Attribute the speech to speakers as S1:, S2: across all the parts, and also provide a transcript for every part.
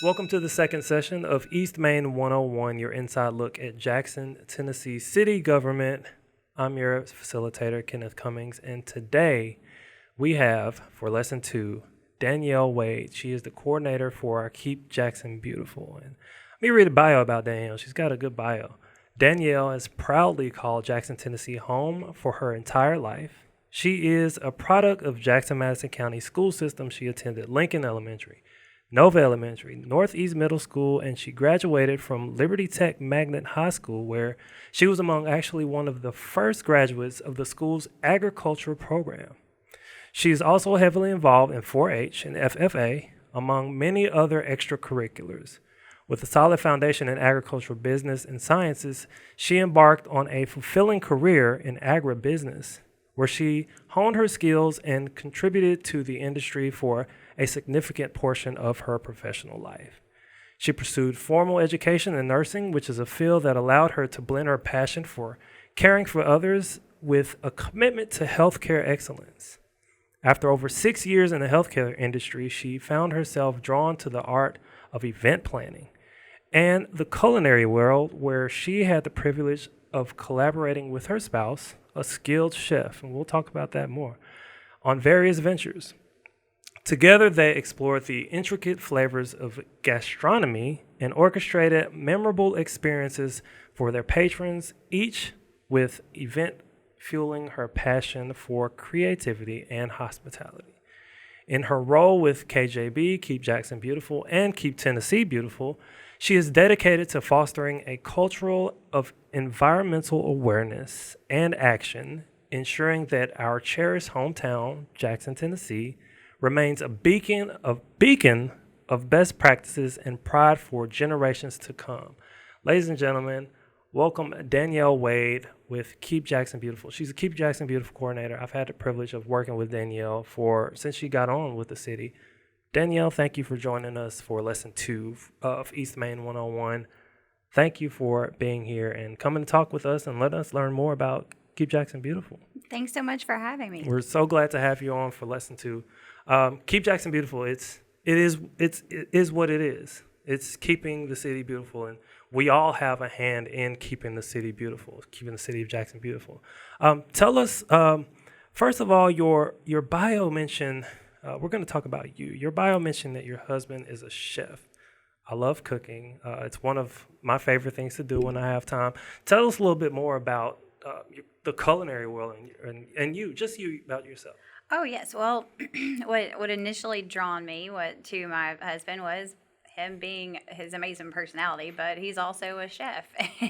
S1: Welcome to the second session of East Main 101, your inside look at Jackson, Tennessee city government. I'm your facilitator, Kenneth Cummings, and today we have, for lesson 2, Danielle Wade. She is the coordinator for our Keep Jackson Beautiful. And let me read a bio about Danielle. She's got a good bio. Danielle has proudly called Jackson, Tennessee home for her entire life. She is a product of Jackson-Madison County school system. She attended Lincoln Elementary, Nova Elementary, Northeast Middle School, and she graduated from Liberty Tech Magnet High School, where she was among actually one of the first graduates of the school's agricultural program. She is also heavily involved in 4-H and FFA, among many other extracurriculars. With a solid foundation in agricultural business and sciences, she embarked on a fulfilling career in agribusiness, where she honed her skills and contributed to the industry for a significant portion of her professional life. She pursued formal education in nursing, which is a field that allowed her to blend her passion for caring for others with a commitment to healthcare excellence. After over 6 years in the healthcare industry, she found herself drawn to the art of event planning and the culinary world, where she had the privilege of collaborating with her spouse, a skilled chef, and we'll talk about that more, on various ventures. Together, they explored the intricate flavors of gastronomy and orchestrated memorable experiences for their patrons, each with event fueling her passion for creativity and hospitality. In her role with KJB, Keep Jackson Beautiful, and Keep Tennessee Beautiful, she is dedicated to fostering a culture of environmental awareness and action, ensuring that our cherished hometown, Jackson, Tennessee, remains a beacon of best practices and pride for generations to come. Ladies and gentlemen, welcome Danielle Wade with Keep Jackson Beautiful. She's a Keep Jackson Beautiful coordinator. I've had the privilege of working with Danielle since she got on with the city. Danielle, thank you for joining us for lesson 2 of East Main 101. Thank you for being here and coming to talk with us and let us learn more about Keep Jackson Beautiful.
S2: Thanks so much for having me.
S1: We're so glad to have you on for lesson 2. Keep Jackson Beautiful. It is what it is. It's keeping the city beautiful, and we all have a hand in keeping the city beautiful, keeping the city of Jackson beautiful. Tell us, first of all, your bio mentioned. We're going to talk about you. Your bio mentioned that your husband is a chef. I love cooking. It's one of my favorite things to do when I have time. Tell us a little bit more about the culinary world and you about yourself.
S2: Oh, yes. Well, what initially drawn me to my husband was him being his amazing personality, but he's also a chef.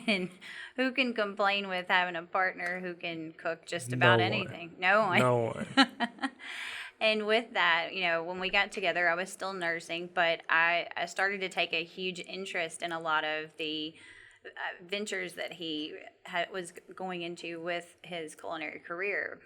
S2: And who can complain with having a partner who can cook just about anything? No one.
S1: No one.
S2: And with that, when we got together, I was still nursing, but I started to take a huge interest in a lot of the ventures that he was going into with his culinary career.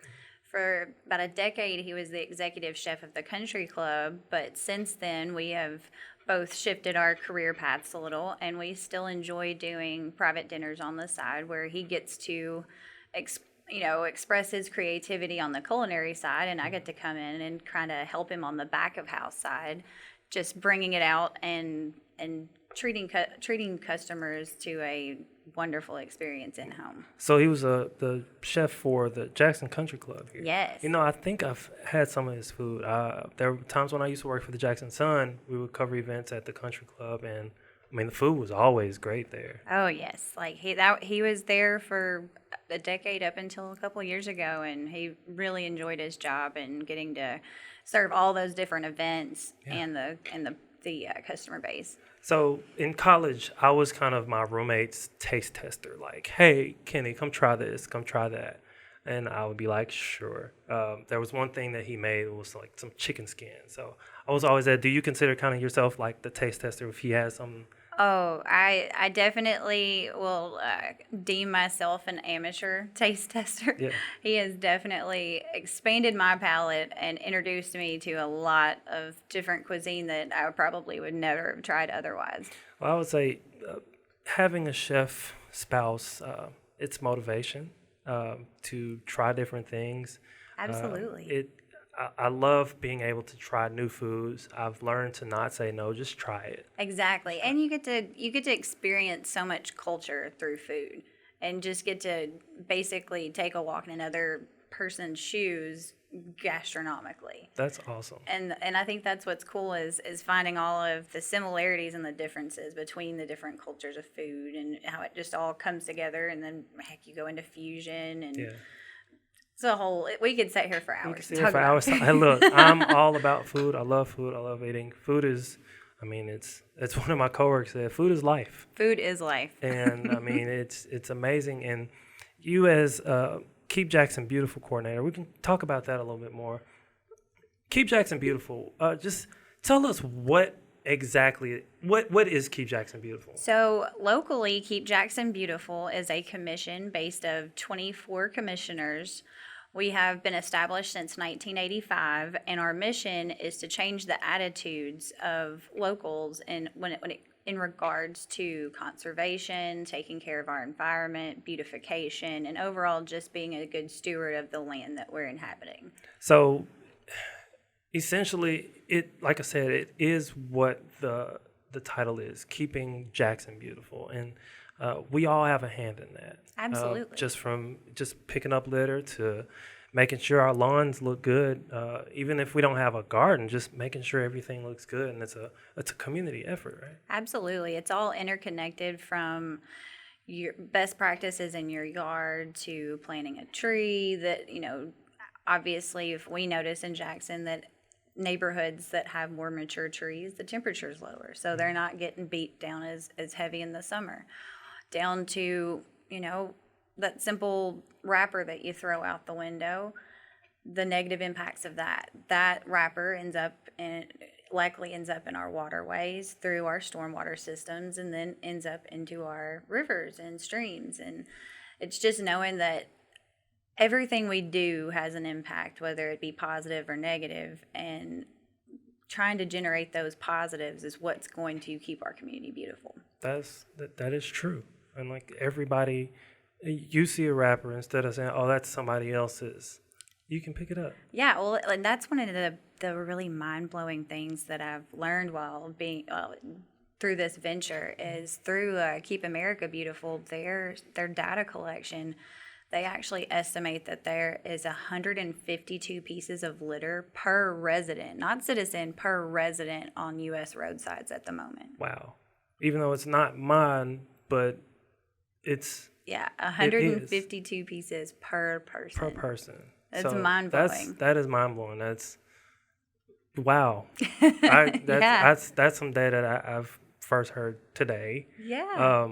S2: For about a decade, he was the executive chef of the country club, but since then, we have both shifted our career paths a little, and we still enjoy doing private dinners on the side where he gets to express his creativity on the culinary side, and I get to come in and kind of help him on the back of house side, just bringing it out and treating customers to a wonderful experience in home.
S1: So he was the chef for the Jackson Country Club here.
S2: Yes.
S1: I think I've had some of his food. There were times when I used to work for the Jackson Sun, we would cover events at the Country Club, and the food was always great there.
S2: Oh yes, he was there for a decade up until a couple of years ago, and he really enjoyed his job and getting to serve all those different events and the customer base.
S1: So in college, I was kind of my roommate's taste tester. Like, hey, Kenny, come try this, come try that. And I would be like, sure. There was one thing that he made. It was like some chicken skin. So I was always do you consider kind of yourself like the taste tester if he has some?
S2: Oh, I definitely will deem myself an amateur taste tester.
S1: Yeah.
S2: He has definitely expanded my palate and introduced me to a lot of different cuisine that I probably would never have tried otherwise.
S1: Well, I would say having a chef spouse, it's motivation to try different things.
S2: Absolutely.
S1: I love being able to try new foods. I've learned to not say no, just try it.
S2: Exactly. And you get to experience so much culture through food and just get to basically take a walk in another person's shoes gastronomically.
S1: That's awesome.
S2: And I think that's what's cool is finding all of the similarities and the differences between the different cultures of food and how it just all comes together, and then heck, you go into fusion, and
S1: Yeah.
S2: it's a whole, we could sit here for
S1: We
S2: hours.
S1: can sit here for hours. Hey, look, I'm all about food. I love food. I love eating. Food is, I mean, it's one of my coworkers said, food is life.
S2: Food is life.
S1: And I mean, it's amazing. And you as Keep Jackson Beautiful coordinator, we can talk about that a little bit more. Keep Jackson Beautiful. Just tell us what is Keep Jackson Beautiful?
S2: So locally, Keep Jackson Beautiful is a commission based of 24 commissioners. We have been established since 1985, and our mission is to change the attitudes of locals in regards to conservation, taking care of our environment, beautification, and overall just being a good steward of the land that we're inhabiting.
S1: So essentially, like I said, it is what the title is, Keeping Jackson Beautiful, and we all have a hand in that.
S2: Absolutely.
S1: Just picking up litter to making sure our lawns look good, even if we don't have a garden, just making sure everything looks good, and it's a community effort, right?
S2: Absolutely. It's all interconnected, from your best practices in your yard to planting a tree that, obviously if we notice in Jackson that neighborhoods that have more mature trees, the temperature's lower, so they're not getting beat down as heavy in the summer, down to, that simple wrapper that you throw out the window, the negative impacts of that wrapper likely ends up in our waterways through our stormwater systems, and then ends up into our rivers and streams. And it's just knowing that everything we do has an impact, whether it be positive or negative, and trying to generate those positives is what's going to keep our community beautiful.
S1: That is true. And like everybody, you see a wrapper, instead of saying, "Oh, that's somebody else's," you can pick it up.
S2: Yeah, well, and that's one of the really mind-blowing things that I've learned while being through this venture is through Keep America Beautiful. Their data collection, they actually estimate that there is 152 pieces of litter per resident, not citizen, per resident on U.S. roadsides at the moment.
S1: Wow. Even though it's not mine, but it's...
S2: Yeah, 152 pieces per person.
S1: Per person.
S2: That's mind-blowing.
S1: That is mind-blowing. That's... Wow. That's some data that I've first heard today.
S2: Yeah.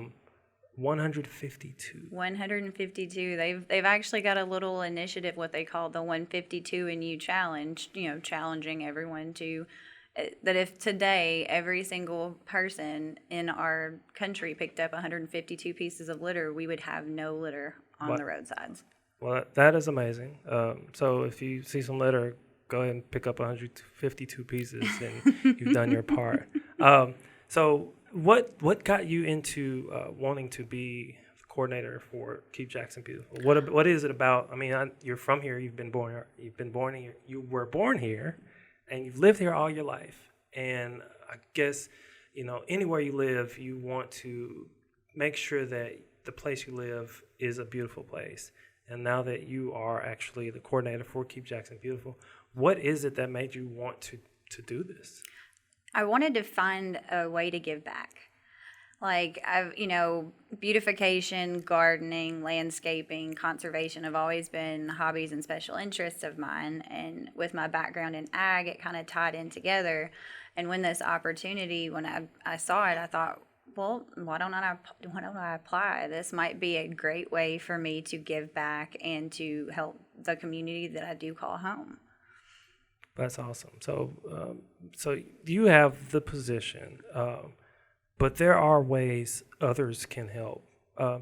S1: 152.
S2: 152. They've actually got a little initiative, what they call the 152 and You Challenge, challenging everyone to, that if today every single person in our country picked up 152 pieces of litter, we would have no litter on the roadsides.
S1: Well, that is amazing. So if you see some litter, go ahead and pick up 152 pieces, and you've done your part. So what got you into wanting to be the coordinator for Keep Jackson Beautiful? What is it about? I mean, you're from here. You were born here, and you've lived here all your life. And I guess anywhere you live, you want to make sure that the place you live is a beautiful place. And now that you are actually the coordinator for Keep Jackson Beautiful, what is it that made you want to do this?
S2: I wanted to find a way to give back. Like, beautification, gardening, landscaping, conservation have always been hobbies and special interests of mine. And with my background in ag, it kind of tied in together. And when this opportunity, when I saw it, I thought, well, why don't I apply? This might be a great way for me to give back and to help the community that I do call home.
S1: That's awesome. So you have the position, but there are ways others can help.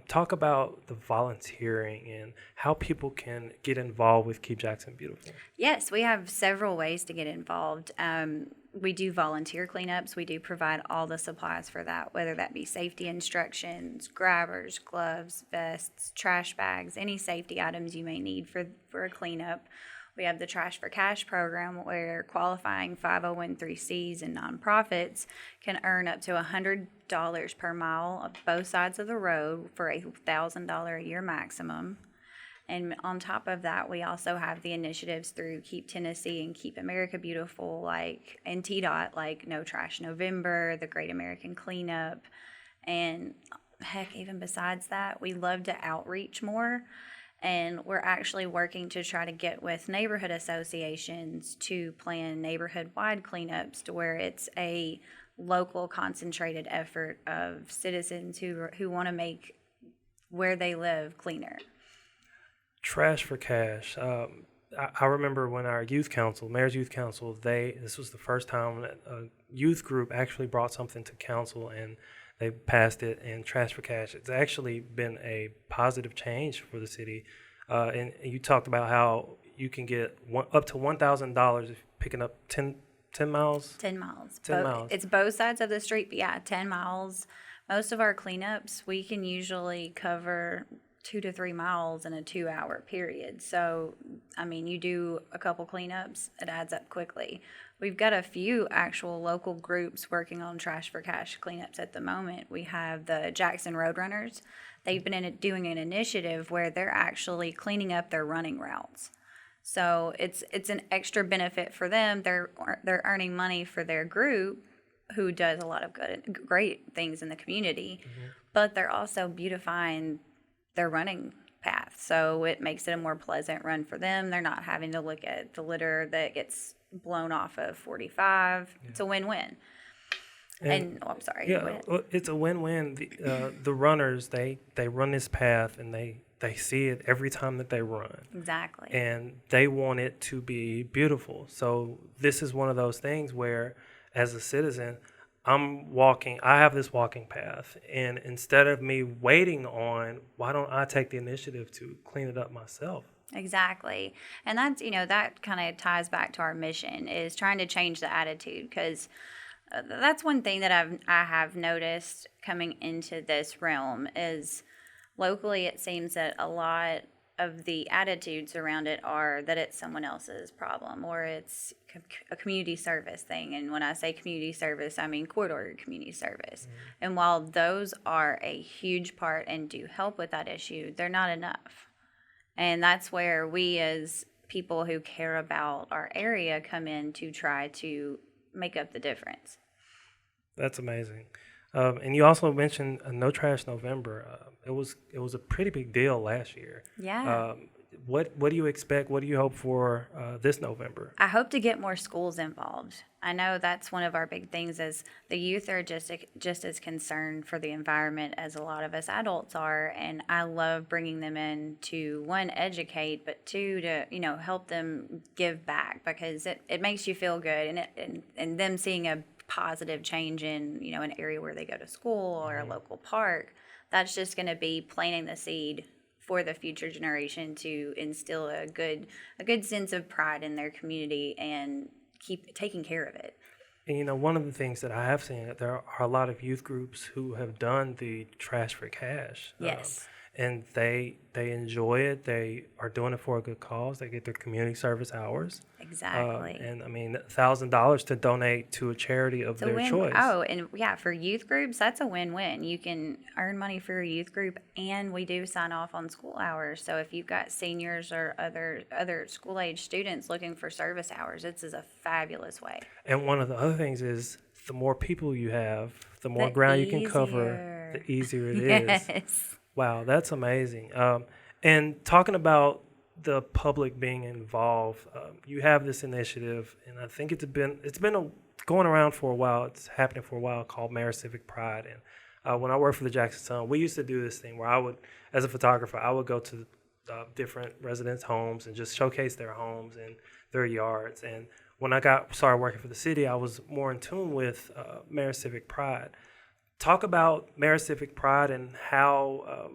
S1: Talk about the volunteering and how people can get involved with Keep Jackson Beautiful.
S2: Yes, we have several ways to get involved. We do volunteer cleanups. We do provide all the supplies for that, whether that be safety instructions, grabbers, gloves, vests, trash bags, any safety items you may need for a cleanup. We have the Trash for Cash program where qualifying 501(c)(3)s and nonprofits can earn up to $100 per mile of both sides of the road for a $1,000 a year maximum. And on top of that, we also have the initiatives through Keep Tennessee and Keep America Beautiful, like, and TDOT, like No Trash November, the Great American Cleanup. And heck, even besides that, we love to outreach more. And we're actually working to try to get with neighborhood associations to plan neighborhood-wide cleanups to where it's a local concentrated effort of citizens who want to make where they live cleaner.
S1: Trash for Cash. I remember when our youth council, Mayor's Youth Council, this was the first time that a youth group actually brought something to council and they passed it. And Trash for Cash, it's actually been a positive change for the city. And you talked about how you can get up to $1,000 if picking up 10 miles.
S2: 10 miles.
S1: 10 miles.
S2: It's both sides of the street, but yeah, 10 miles. Most of our cleanups, we can usually cover 2 to 3 miles in a 2-hour period. So, I mean, you do a couple cleanups, it adds up quickly. We've got a few actual local groups working on Trash for Cash cleanups at the moment. We have the Jackson Roadrunners. They've been doing an initiative where they're actually cleaning up their running routes. So it's an extra benefit for them. They're earning money for their group, who does a lot of great things in the community, but they're also beautifying their running path. So it makes it a more pleasant run for them. They're not having to look at the litter that gets blown off of 45. Yeah. It's a win-win. I'm sorry.
S1: Yeah, it's a win-win. The runners, they run this path and they see it every time that they run.
S2: Exactly.
S1: And they want it to be beautiful. So this is one of those things where, as a citizen, I have this walking path, and instead of me waiting on, why don't I take the initiative to clean it up myself?
S2: Exactly. And that's, that kind of ties back to our mission, is trying to change the attitude, because that's one thing that I have noticed coming into this realm is locally it seems that a lot of the attitudes around it are that it's someone else's problem or it's a community service thing. And when I say community service, I mean court-ordered community service. Mm-hmm. And while those are a huge part and do help with that issue, they're not enough. And that's where we as people who care about our area come in to try to make up the difference.
S1: That's amazing. And you also mentioned No Trash November. It was a pretty big deal last year.
S2: Yeah.
S1: What do you expect? What do you hope for this November?
S2: I hope to get more schools involved. I know that's one of our big things, is the youth are just as concerned for the environment as a lot of us adults are, and I love bringing them in to, one, educate, but two, to help them give back, because it makes you feel good, and them seeing a positive change in an area where they go to school or a local park. That's just going to be planting the seed for the future generation to instill a good sense of pride in their community and keep taking care of it.
S1: And one of the things that I have seen, that there are a lot of youth groups who have done the Trash for Cash.
S2: Yes.
S1: And they enjoy it. They are doing it for a good cause. They get their community service hours.
S2: Exactly.
S1: And I mean, $1,000 to donate to a charity of their choice.
S2: Oh, and yeah, for youth groups, that's a win-win. You can earn money for a youth group, and we do sign off on school hours. So if you've got seniors or other school-age students looking for service hours, this is a fabulous way. And
S1: one of the other things is, the more people you have, the more ground you can cover, the easier it is. Yes. Wow, that's amazing. And talking about the public being involved, you have this initiative, and I think it's been going around for a while. It's happening for a while, called Mayor Civic Pride. And when I worked for the Jackson Sun, we used to do this thing where I would, as a photographer, I would go to different residents' homes and just showcase their homes and their yards. And when I started working for the city, I was more in tune with Mayor Civic Pride. Talk about Mayor Civic Pride and how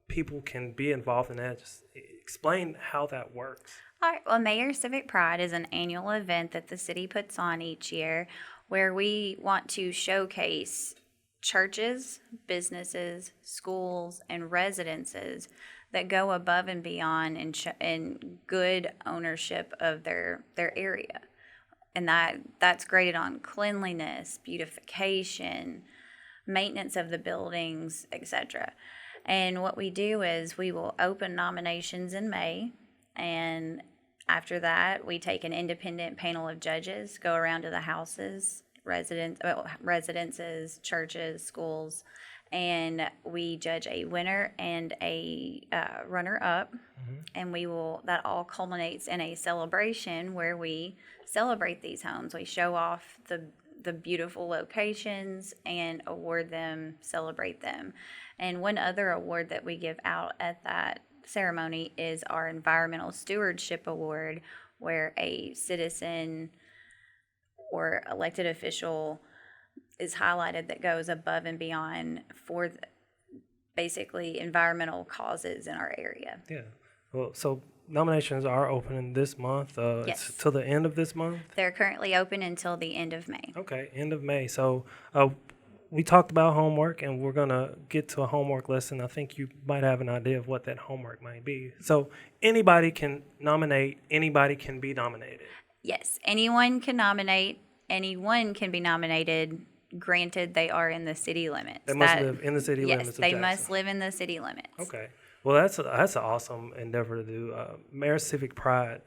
S1: people can be involved in that. Just explain how that works.
S2: All right. Well, Mayor Civic Pride is an annual event that the city puts on each year where we want to showcase churches, businesses, schools, and residences that go above and beyond in good ownership of their area. And that's graded on cleanliness, beautification, maintenance of the buildings, etc. And what we do is we will open nominations in May, and after that, we take an independent panel of judges, go around to the houses, residences, churches, schools, and we judge a winner and a runner-up, and that all culminates in a celebration where we celebrate these homes. We show off the beautiful locations and award them, celebrate them. And one other award that we give out at that ceremony is our Environmental Stewardship Award, where a citizen or elected official is highlighted that goes above and beyond for basically environmental causes in our area.
S1: Yeah. Well, so nominations are opening this month.
S2: Yes.
S1: It's till the end of this month?
S2: They're currently open until the end of May.
S1: Okay, end of May. So we talked about homework, and we're going to get to a homework lesson. I think you might have an idea of what that homework might be. So anybody can nominate, anybody can be nominated.
S2: Yes, anyone can nominate, anyone can be nominated, granted they are in the city limits.
S1: They must live in the city limits of
S2: Yes, they
S1: Jackson.
S2: must live in the city limits.
S1: Okay. Well, that's an awesome endeavor to do. Mayor Civic Pride,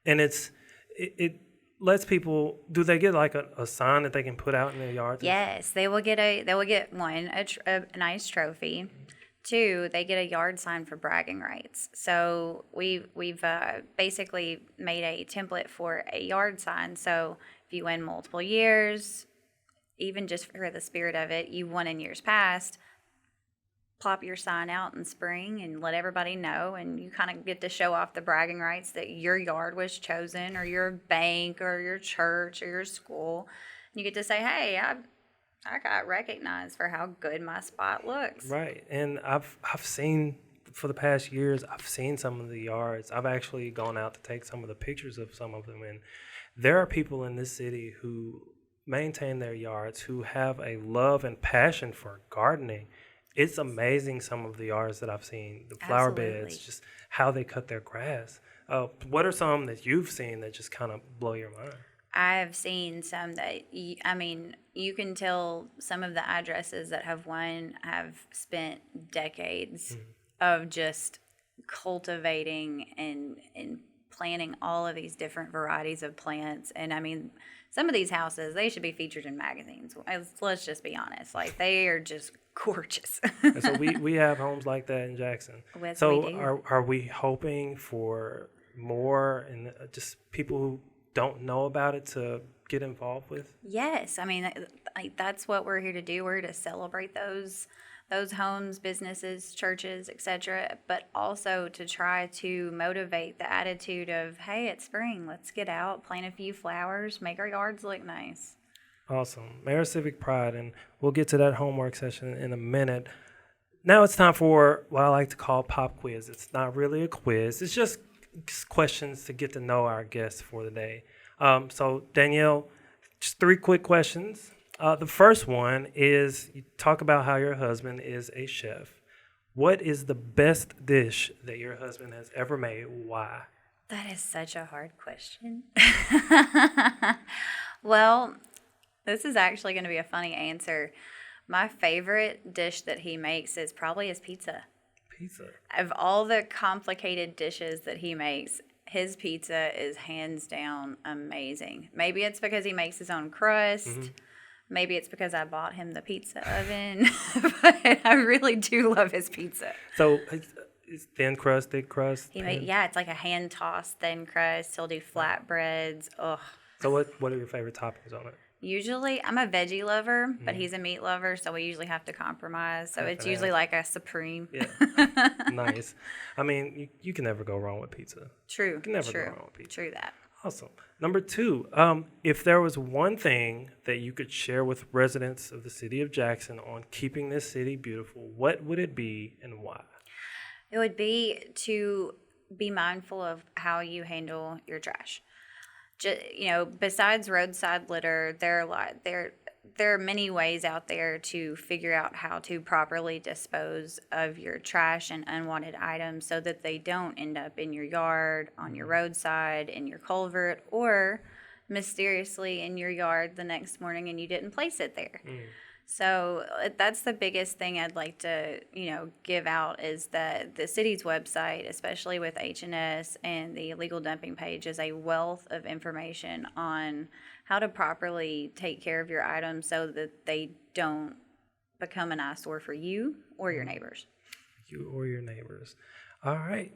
S1: and it lets people. Do they get like a sign that they can put out in their yards?
S2: Yes, they will get one a nice trophy. Two, they get a yard sign for bragging rights. So we've basically made a template for a yard sign. So if you win multiple years, even just for the spirit of it, you won in years past, plop your sign out in spring and let everybody know, and you kind of get to show off the bragging rights that your yard was chosen, or your bank, or your church, or your school. And you get to say, hey, I got recognized for how good my spot looks.
S1: Right. And I've seen, for the past years, I've seen some of the yards. I've actually gone out to take some of the pictures of some of them, and there are people in this city who maintain their yards, who have a love and passion for gardening. It's amazing, some of the yards that I've seen, the flower beds, just how they cut their grass. What are some that you've seen that just kind of blow your mind?
S2: I've seen some that, you can tell some of the addresses that have won have spent decades of just cultivating and planting all of these different varieties of plants. And some of these houses, they should be featured in magazines. Let's just be honest. Like, they are just gorgeous.
S1: And so we have homes like that in Jackson.
S2: Yes,
S1: so
S2: we do.
S1: Are we hoping for more and just people who don't know about it to get involved with?
S2: Yes. That's what we're here to do. We're here to celebrate those homes, businesses, churches, etc., but also to try to motivate the attitude of, hey, it's spring, let's get out, plant a few flowers, make our yards look nice.
S1: Awesome. Mayor Civic Pride, and we'll get to that homework session in a minute. Now it's time for what I like to call pop quiz. It's not really a quiz. It's just questions to get to know our guests for the day. So Danielle, just 3 quick questions. The first one is, you talk about how your husband is a chef. What is the best dish that your husband has ever made? Why?
S2: That is such a hard question. Well, this is actually going to be a funny answer. My favorite dish that he makes is probably his pizza.
S1: Pizza?
S2: Of all the complicated dishes that he makes, his pizza is hands down amazing. Maybe it's because he makes his own crust. Mm-hmm. Maybe it's because I bought him the pizza oven. But I really do love his pizza.
S1: So it's thin crust, thick crust?
S2: It's like a hand-tossed thin crust. He'll do flatbreads. Ugh.
S1: So what are your favorite toppings on it?
S2: Usually, I'm a veggie lover, but he's a meat lover, so we usually have to compromise. So it's usually like a supreme.
S1: Yeah. Nice. You can never go wrong with pizza.
S2: True.
S1: You can never go wrong with pizza.
S2: True that.
S1: Awesome. Number 2, if there was one thing that you could share with residents of the city of Jackson on keeping this city beautiful, what would it be and why?
S2: It would be to be mindful of how you handle your trash. Besides roadside litter, there are many ways out there to figure out how to properly dispose of your trash and unwanted items so that they don't end up in your yard, on your roadside, in your culvert, or mysteriously in your yard the next morning and you didn't place it there. So that's the biggest thing I'd like to, give out is that the city's website, especially with H&S and the illegal dumping page, is a wealth of information on how to properly take care of your items so that they don't become an eyesore for you or your neighbors.
S1: You or your neighbors. All right.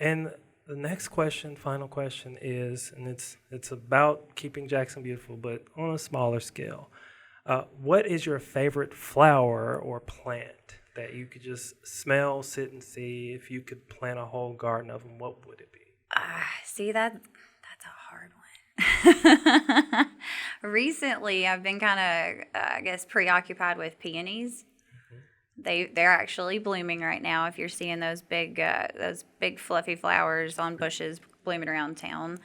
S1: And the next question, final question is, and it's about keeping Jackson beautiful, but on a smaller scale. What is your favorite flower or plant that you could just smell, sit, and see? If you could plant a whole garden of them, what would it be?
S2: See, that's a hard one. Recently, I've been kind of, preoccupied with peonies. They're actually blooming right now. If you're seeing those big fluffy flowers on bushes blooming around town. Okay.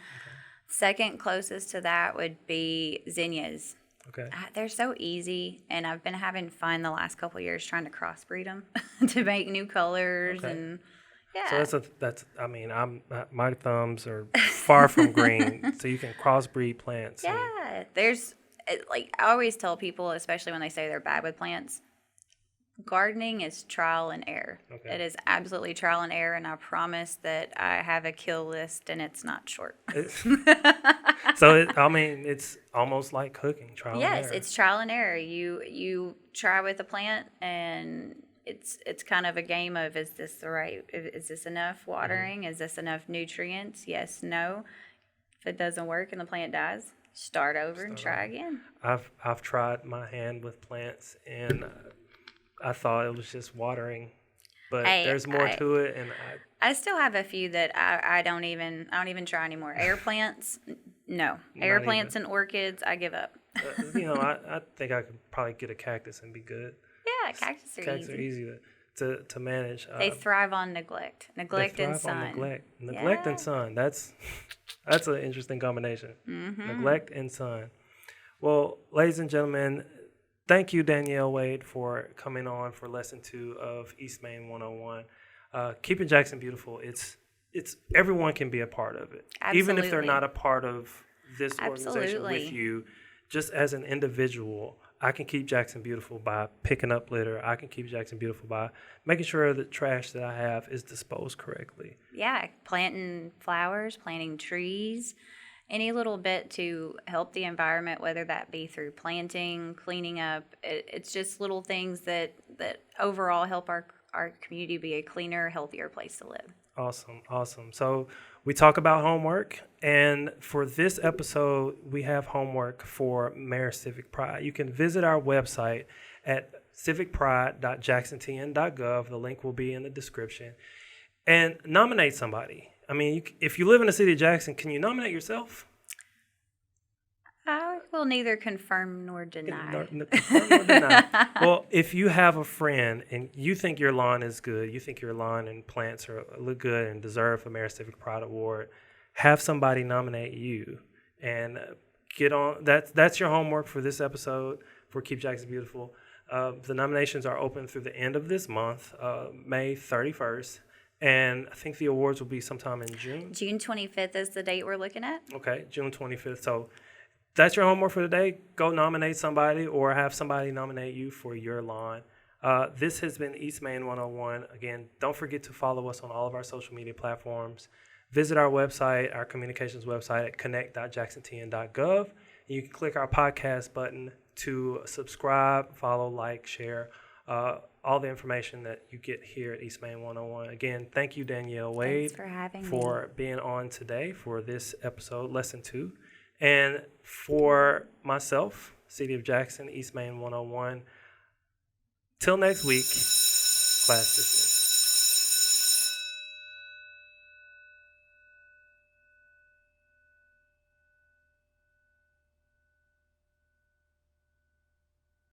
S2: Second closest to that would be zinnias.
S1: Okay.
S2: They're so easy, and I've been having fun the last couple of years trying to crossbreed them to make new colors. Okay. And yeah.
S1: So my thumbs are far from green, so you can crossbreed plants.
S2: Yeah, I always tell people, especially when they say they're bad with plants, gardening is trial and error. Okay. It is absolutely trial and error, and I promise that I have a kill list, and it's not short.
S1: So, it's almost like cooking, trial and error.
S2: Yes, it's trial and error. You try with a plant, and it's kind of a game of, is this enough watering? Mm-hmm. Is this enough nutrients? Yes, no. If it doesn't work and the plant dies, start over and try again.
S1: I've tried my hand with plants, and I thought it was just watering, but there's more to it, and
S2: I still have a few that I don't even try anymore. Air plants, no. Air plants and orchids, I give up.
S1: I think I could probably get a cactus and be good.
S2: Yeah, cactus are easy
S1: to manage.
S2: They thrive on neglect and sun.
S1: Neglect and sun. That's an interesting combination. Mm-hmm. Neglect and sun. Well, ladies and gentlemen, thank you, Danielle Wade, for coming on for Lesson 2 of East Main 101. Keeping Jackson beautiful, it's everyone can be a part of it.
S2: Absolutely.
S1: Even if they're not a part of this organization with you, just as an individual, I can keep Jackson beautiful by picking up litter. I can keep Jackson beautiful by making sure that trash that I have is disposed correctly.
S2: Yeah, planting flowers, planting trees, any little bit to help the environment, whether that be through planting, cleaning up. It's just little things that overall help our community be a cleaner, healthier place to live.
S1: Awesome. So we talk about homework, and for this episode, we have homework for Mayor Civic Pride. You can visit our website at civicpride.jacksontn.gov. The link will be in the description. And nominate somebody. If you live in the city of Jackson, can you nominate yourself?
S2: I will neither confirm nor deny.
S1: Well, if you have a friend and you think your lawn is good, you think your lawn and plants look good and deserve a Mayor Civic Pride Award, have somebody nominate you and get on. That's your homework for this episode for Keep Jackson Beautiful. The nominations are open through the end of this month, May 31st. And I think the awards will be sometime in June.
S2: June 25th is the date we're looking at.
S1: Okay, June 25th. So that's your homework for today. Go nominate somebody or have somebody nominate you for your lawn. This has been East Main 101. Again, don't forget to follow us on all of our social media platforms. Visit our website, our communications website at connect.jacksontn.gov. You can click our podcast button to subscribe, follow, like, share, all the information that you get here at East Main 101. Again, thank you, Danielle Wade, for being on today for this episode, Lesson 2. And for myself, City of Jackson, East Main 101, till next week, class dismissed.